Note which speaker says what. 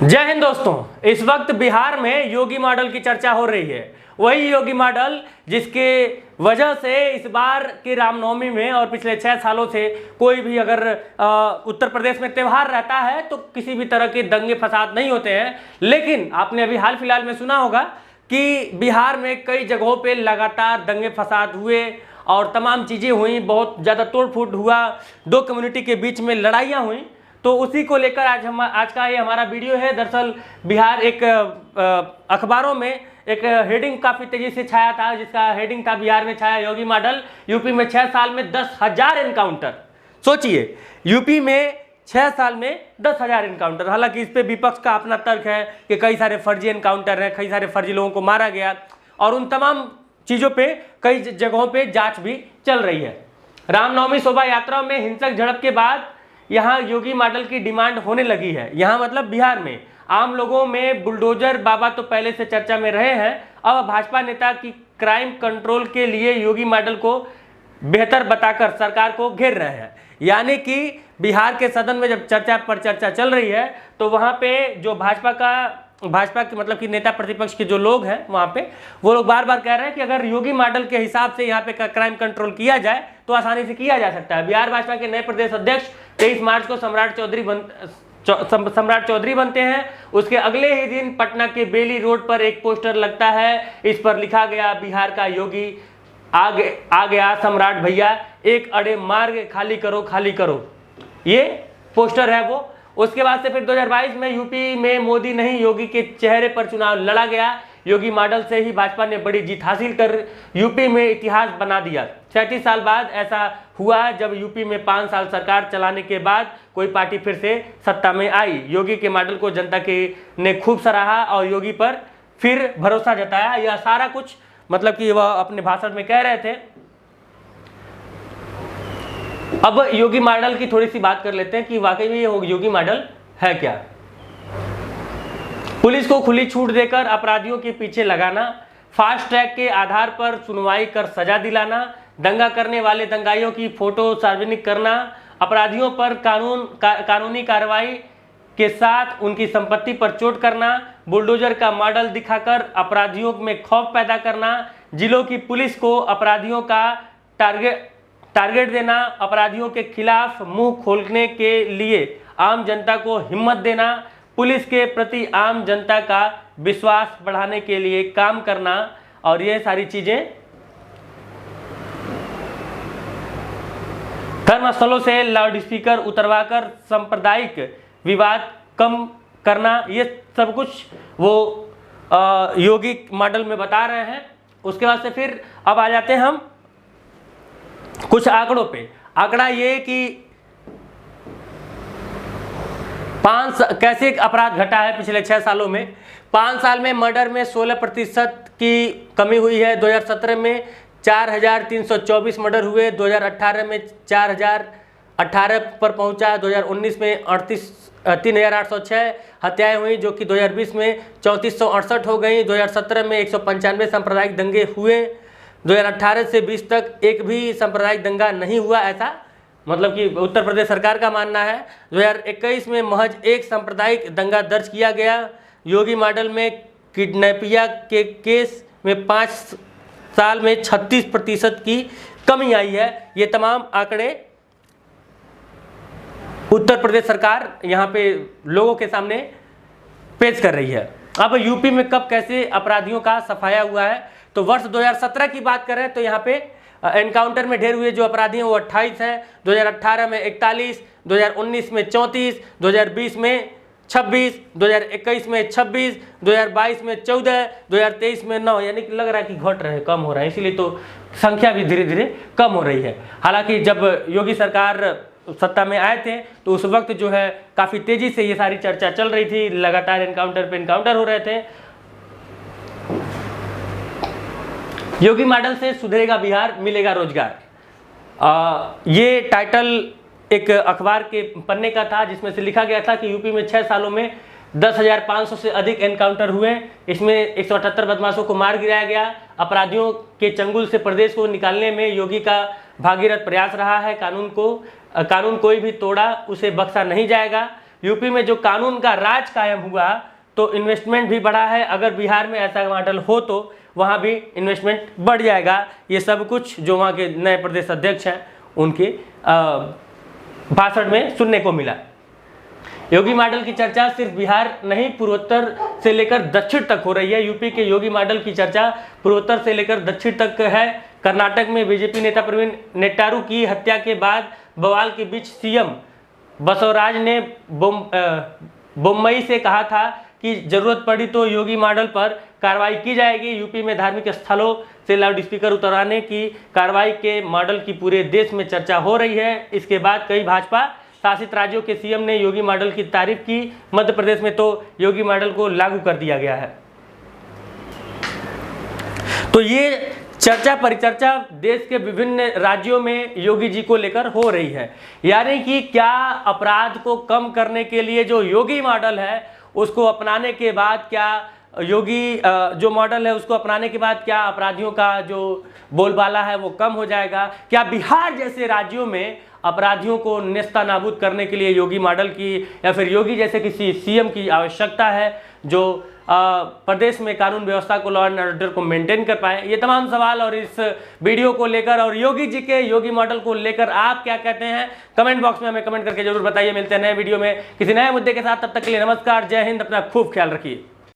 Speaker 1: जय हिंद दोस्तों। इस वक्त बिहार में योगी मॉडल की चर्चा हो रही है। वही योगी मॉडल जिसके वजह से इस बार की रामनवमी में और पिछले 6 सालों से कोई भी अगर उत्तर प्रदेश में त्यौहार रहता है तो किसी भी तरह के दंगे फसाद नहीं होते हैं। लेकिन आपने अभी हाल फिलहाल में सुना होगा कि बिहार में कई जगहों पे लगातार दंगे फसाद हुए और तमाम चीज़ें हुई, बहुत ज़्यादा तोड़ फूट हुआ, दो कम्युनिटी के बीच में लड़ाइयाँ हुई। तो उसी को लेकर आज का ये हमारा वीडियो है। दरअसल बिहार एक अखबारों में एक हेडिंग काफ़ी तेजी से छाया था, जिसका हेडिंग था बिहार में छाया योगी मॉडल, यूपी में 6 साल में 10,000 एनकाउंटर। सोचिए, यूपी में 6 साल में 10,000 एनकाउंटर। हालांकि इस पे विपक्ष का अपना तर्क है कि कई सारे फर्जी एनकाउंटर हैं, कई सारे फर्जी लोगों को मारा गया और उन तमाम चीज़ों पे कई जगहों पे जांच भी चल रही है। रामनवमी शोभा यात्रा में हिंसक झड़प के बाद यहाँ योगी मॉडल की डिमांड होने लगी है। यहाँ मतलब बिहार में आम लोगों में बुलडोजर बाबा तो पहले से चर्चा में रहे हैं। अब भाजपा नेता की क्राइम कंट्रोल के लिए योगी मॉडल को बेहतर बताकर सरकार को घेर रहे हैं। यानी कि बिहार के सदन में जब चर्चा पर चर्चा चल रही है तो वहाँ पे जो भाजपा के मतलब कि नेता प्रतिपक्ष के जो लोग हैं वहाँ पे वो लोग बार बार कह रहे हैं कि अगर योगी मॉडल के हिसाब से यहाँ पे क्राइम कंट्रोल किया जाए तो आसानी से किया जा सकता है। बिहार भाजपा के नए प्रदेश अध्यक्ष 23 मार्च को सम्राट चौधरी बनते हैं। उसके अगले ही दिन पटना के बेली रोड पर एक पोस्टर लगता है। इस पर लिखा गया, बिहार का योगी आ गया सम्राट भैया, एक अड़े मार्ग खाली करो खाली करो। ये पोस्टर है वो। उसके बाद से फिर 2022 में यूपी में मोदी नहीं योगी के चेहरे पर चुनाव लड़ा गया। योगी मॉडल से ही भाजपा ने बड़ी जीत हासिल कर यूपी में इतिहास बना दिया। 37 साल बाद ऐसा हुआ जब यूपी में 5 साल सरकार चलाने के बाद कोई पार्टी फिर से सत्ता में आई। योगी के मॉडल को जनता के ने खूब सराहा और योगी पर फिर भरोसा जताया। यह सारा कुछ मतलब कि वह अपने भाषण में कह रहे थे। अब योगी मॉडल की थोड़ी सी बात कर लेते हैं कि वाकई में ये योगी मॉडल है क्या। पुलिस को खुली छूट देकर अपराधियों के पीछे लगाना, फास्ट ट्रैक के आधार पर सुनवाई कर सजा दिलाना, दंगा करने वाले दंगाइयों की फोटो सार्वजनिक करना, अपराधियों पर कानूनी कार्रवाई के साथ उनकी संपत्ति पर चोट करना, बुलडोजर का मॉडल दिखाकर अपराधियों में खौफ पैदा करना, जिलों की पुलिस को अपराधियों का टारगेट देना, अपराधियों के खिलाफ मुंह खोलने के लिए आम जनता को हिम्मत देना, पुलिस के प्रति आम जनता का विश्वास बढ़ाने के लिए काम करना और ये सारी चीजें धर्मस्थलों से लाउडस्पीकर उतरवाकर सांप्रदायिक विवाद कम करना, ये सब कुछ वो योगी मॉडल में बता रहे हैं। उसके बाद से फिर अब आ जाते हैं हम कुछ आंकड़ों पे। आंकड़ा ये कि कैसे अपराध घटा है पिछले 6 सालों में। 5 साल में मर्डर में 16% की कमी हुई है। 2017 में 4,324 मर्डर हुए, 2018 में 4,018 पर पहुंचा, 2019 में 3,806 हत्याएं हुई जो कि 2020 में 3,468 हो गई, 2017 में 195 सांप्रदायिक दंगे हुए, 2018 से 20 तक एक भी सांप्रदायिक दंगा नहीं हुआ, ऐसा मतलब कि उत्तर प्रदेश सरकार का मानना है। 2021 में महज एक सांप्रदायिक दंगा दर्ज किया गया। योगी मॉडल में किडनैपिया के केस में 5 साल में 36% की कमी आई है। ये तमाम आंकड़े उत्तर प्रदेश सरकार यहाँ पे लोगों के सामने पेश कर रही है। अब यूपी में कब कैसे अपराधियों का सफाया हुआ है तो वर्ष 2017 की बात करें तो यहाँ पे एनकाउंटर में ढेर हुए जो अपराधी हैं वो 28 हैं। 2018 में 41, 2019 में 34, 2020 में 26, 2021 में 26, 2022 में 14, 2023 में 9, यानी कि लग रहा है कि घट रहे, कम हो रहा है, इसीलिए तो संख्या भी धीरे धीरे कम हो रही है। हालांकि जब योगी सरकार सत्ता में आए थे तो उस वक्त जो है काफ़ी तेजी से ये सारी चर्चा चल रही थी, लगातार एनकाउंटर पे एनकाउंटर हो रहे थे। योगी मॉडल से सुधरेगा बिहार, मिलेगा रोजगार, ये टाइटल एक अखबार के पन्ने का था जिसमें से लिखा गया था कि यूपी में 6 सालों में 10,500 से अधिक एनकाउंटर हुए। इसमें 178 बदमाशों को मार गिराया गया। अपराधियों के चंगुल से प्रदेश को निकालने में योगी का भागीरथ प्रयास रहा है। कानून कोई भी तोड़ा उसे बख्शा नहीं जाएगा। यूपी में जो कानून का राज कायम हुआ तो इन्वेस्टमेंट भी बढ़ा है। अगर बिहार में ऐसा मॉडल हो तो वहाँ भी इन्वेस्टमेंट बढ़ जाएगा। ये सब कुछ जो वहाँ के नए प्रदेश अध्यक्ष हैं उनके भाषण में सुनने को मिला। योगी मॉडल की चर्चा सिर्फ बिहार नहीं, पूर्वोत्तर से लेकर दक्षिण तक हो रही है। यूपी के योगी मॉडल की चर्चा पूर्वोत्तर से लेकर दक्षिण तक है। कर्नाटक में बीजेपी नेता प्रवीण नेट्टारू की हत्या के बाद बवाल के बीच सीएम बसवराज ने बम्बई से कहा था कि जरूरत पड़ी तो योगी मॉडल पर कार्रवाई की जाएगी। यूपी में धार्मिक स्थलों से लाउड स्पीकर उतरवाने की कार्रवाई के मॉडल की पूरे देश में चर्चा हो रही है। इसके बाद कई भाजपा शासित राज्यों के सीएम ने योगी मॉडल की तारीफ की। मध्य प्रदेश में तो योगी मॉडल को लागू कर दिया गया है। तो ये चर्चा परिचर्चा देश के विभिन्न राज्यों में योगी जी को लेकर हो रही है। यानी कि क्या अपराध को कम करने के लिए जो योगी मॉडल है उसको अपनाने के बाद क्या योगी जो मॉडल है उसको अपनाने के बाद क्या अपराधियों का जो बोलबाला है वो कम हो जाएगा? क्या बिहार जैसे राज्यों में अपराधियों को नेस्तनाबूद करने के लिए योगी मॉडल की या फिर योगी जैसे किसी सीएम की आवश्यकता है जो प्रदेश में कानून व्यवस्था को, लॉ एंड ऑर्डर को मेंटेन कर पाए? ये तमाम सवाल और इस वीडियो को लेकर और योगी जी के योगी मॉडल को लेकर आप क्या कहते हैं कमेंट बॉक्स में हमें कमेंट करके जरूर बताइए। मिलते हैं नए वीडियो में किसी नए मुद्दे के साथ, तब तक के लिए नमस्कार, जय हिंद, अपना खूब ख्याल रखिए।